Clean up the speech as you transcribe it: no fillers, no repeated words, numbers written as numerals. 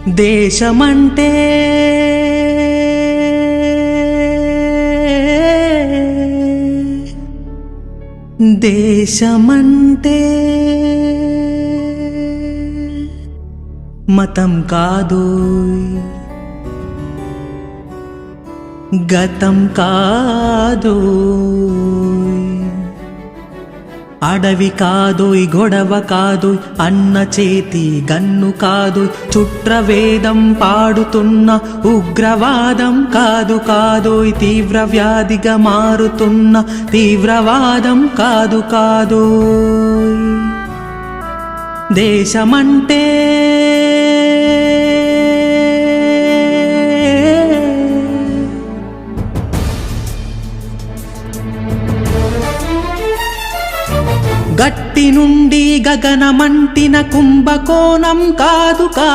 దేశమంటే దేశమంటే మతం కాదోయ్, గతం కాదోయ్, అడవి కాదోయ్, గొడవ కాదోయ్, అన్న చేతి గన్ను కాదోయ్, చుట్రవేదం పాడుతున్న ఉగ్రవాదం కాదు కాదోయ్, తీవ్ర వ్యాధిగా మారుతున్న తీవ్రవాదం కాదు కాదోయ్. దేశమంటే గట్టి నుండి గగనమంటిన కుంభకోణం కాదు.